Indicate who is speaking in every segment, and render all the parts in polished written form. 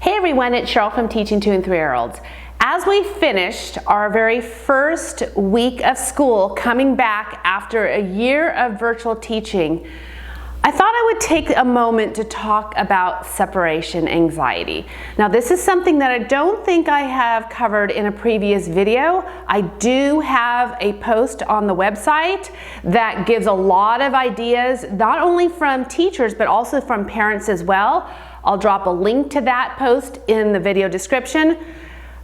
Speaker 1: Hey everyone, it's Cheryl from Teaching 2 and 3-year-olds. As we finished our very first week of school, coming back after a year of virtual teaching, I thought I would take a moment to talk about separation anxiety. Now, this is something that I don't think I have covered in a previous video. I do have a post on the website that gives a lot of ideas, not only from teachers, but also from parents as well. I'll drop a link to that post in the video description.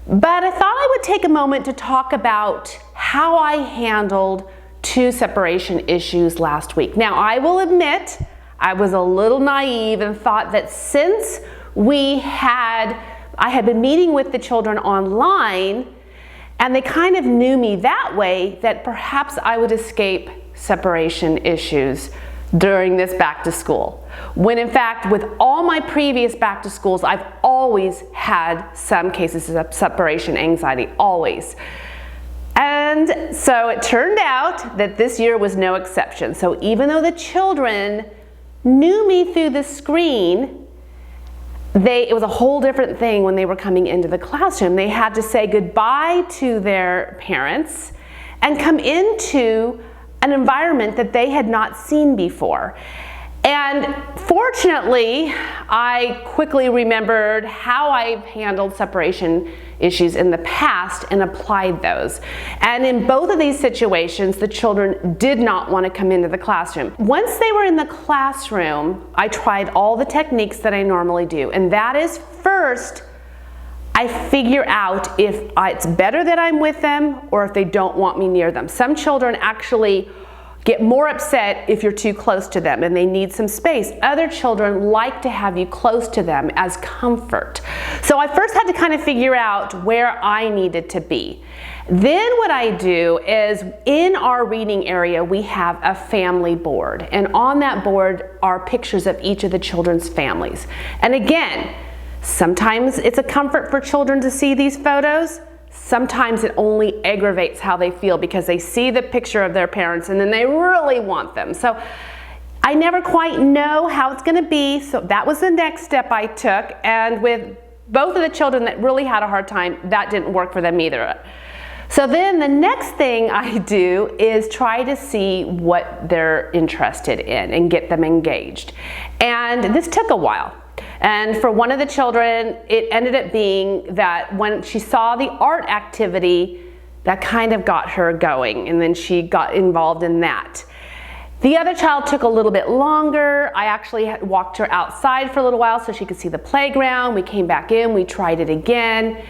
Speaker 1: But I thought I would take a moment to talk about how I handled 2 separation issues last week. Now, I will admit, I was a little naive and thought that since I had been meeting with the children online and they kind of knew me that way, that perhaps I would escape separation issues during this back to school. When in fact, with all my previous back to schools, I've always had some cases of separation anxiety, always. And so it turned out that this year was no exception. So even though the children knew me through the screen, it was a whole different thing when they were coming into the classroom. They had to say goodbye to their parents and come into an environment that they had not seen before. And fortunately, I quickly remembered how I've handled separation issues in the past and applied those. And in both of these situations, the children did not want to come into the classroom. Once they were in the classroom, I tried all the techniques that I normally do. And that is, first, I figure out if it's better that I'm with them or if they don't want me near them. Some children actually get more upset if you're too close to them and they need some space. Other children like to have you close to them as comfort. So I first had to kind of figure out where I needed to be. Then what I do is, in our reading area, we have a family board. And on that board are pictures of each of the children's families. And again, sometimes it's a comfort for children to see these photos. Sometimes it only aggravates how they feel because they see the picture of their parents and then they really want them. So I never quite know how it's going to be. So that was the next step I took. And with both of the children that really had a hard time, that didn't work for them either. So then the next thing I do is try to see what they're interested in and get them engaged. And this took a while. And for one of the children, it ended up being that when she saw the art activity, that kind of got her going, and then she got involved in that. The other child took a little bit longer. I actually walked her outside for a little while so she could see the playground. We came back in, we tried it again,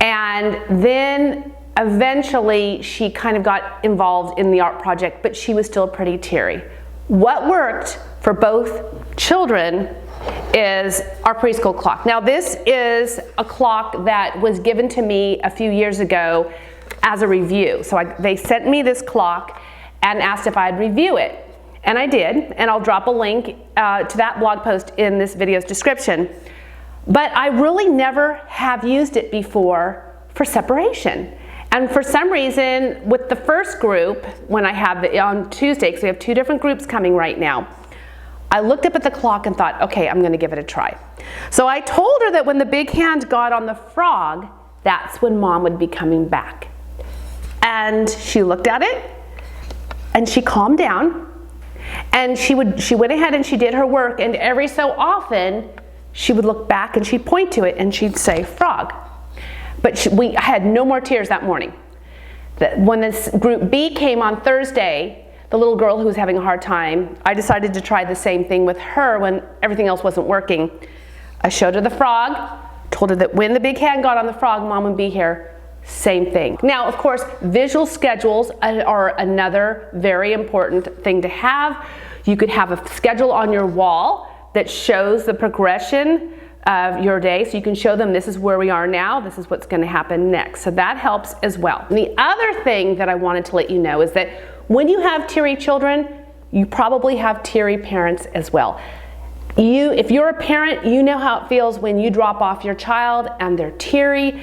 Speaker 1: and then eventually she kind of got involved in the art project, but she was still pretty teary. What worked for both children is our preschool clock. Now, this is a clock that was given to me a few years ago as a review. So they sent me this clock and asked if I'd review it. And I did, and I'll drop a link to that blog post in this video's description. But I really never have used it before for separation. And for some reason, with the first group, when I have it on Tuesday, because we have 2 different groups coming right now, I looked up at the clock and thought, okay, I'm going to give it a try. So I told her that when the big hand got on the frog, that's when Mom would be coming back. And she looked at it and she calmed down, and she went ahead and she did her work, and every so often she would look back and she'd point to it and she'd say frog. But we had no more tears that morning. When this group B came on Thursday, the little girl who was having a hard time, I decided to try the same thing with her when everything else wasn't working. I showed her the frog, told her that when the big hand got on the frog, Mom would be here. Same thing. Now, of course, visual schedules are another very important thing to have. You could have a schedule on your wall that shows the progression of your day, so you can show them this is where we are now, this is what's going to happen next. So that helps as well. And the other thing that I wanted to let you know is that when you have teary children, you probably have teary parents as well. If you're a parent, you know how it feels when you drop off your child and they're teary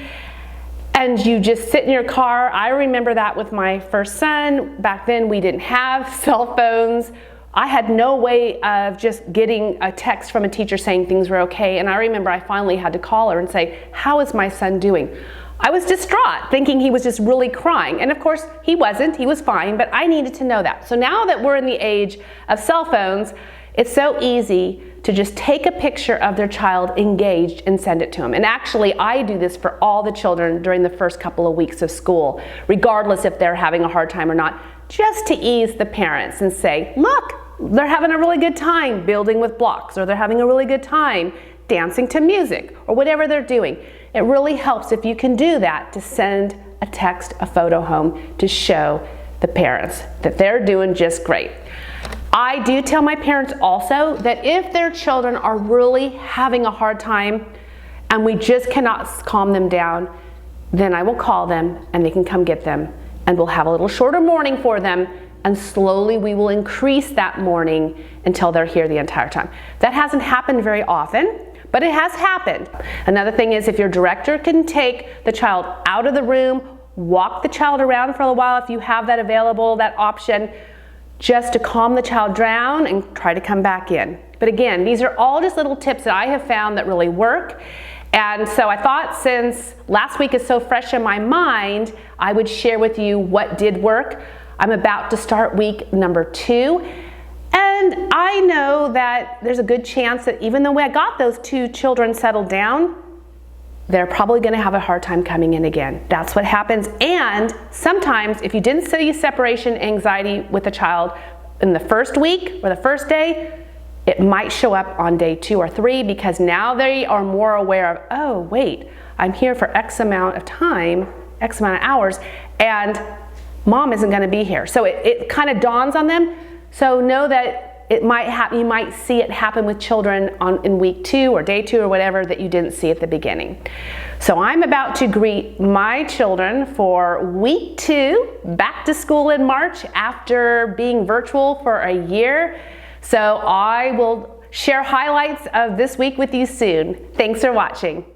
Speaker 1: and you just sit in your car. I remember that with my first son. Back then we didn't have cell phones. I had no way of just getting a text from a teacher saying things were okay. And I remember I finally had to call her and say, how is my son doing? I was distraught, thinking he was just really crying. And of course, he wasn't. He was fine, but I needed to know that. So now that we're in the age of cell phones, it's so easy to just take a picture of their child engaged and send it to them. And actually, I do this for all the children during the first couple of weeks of school, regardless if they're having a hard time or not, just to ease the parents and say, look, they're having a really good time building with blocks, or they're having a really good time dancing to music, or whatever they're doing. It really helps if you can do that, to send a text, a photo home to show the parents that they're doing just great. I do tell my parents also that if their children are really having a hard time and we just cannot calm them down, then I will call them and they can come get them, and we'll have a little shorter morning for them, and slowly we will increase that morning until they're here the entire time. That hasn't happened very often, but it has happened. Another thing is, if your director can take the child out of the room, walk the child around for a while if you have that available, that option, just to calm the child down and try to come back in. But again, these are all just little tips that I have found that really work. And so I thought, since last week is so fresh in my mind, I would share with you what did work. I'm about to start week number 2. And I know that there's a good chance that even though I got those 2 children settled down, they're probably going to have a hard time coming in again. That's what happens. And sometimes if you didn't see separation anxiety with a child in the first week or the first day, it might show up on day 2 or 3, because now they are more aware of, oh, wait, I'm here for X amount of time, X amount of hours, and mom isn't going to be here. So it kind of dawns on them. So know that it might happen. You might see it happen with children in week 2 or day 2 or whatever that you didn't see at the beginning. So I'm about to greet my children for week 2, back to school in March after being virtual for a year. So I will share highlights of this week with you soon. Thanks for watching.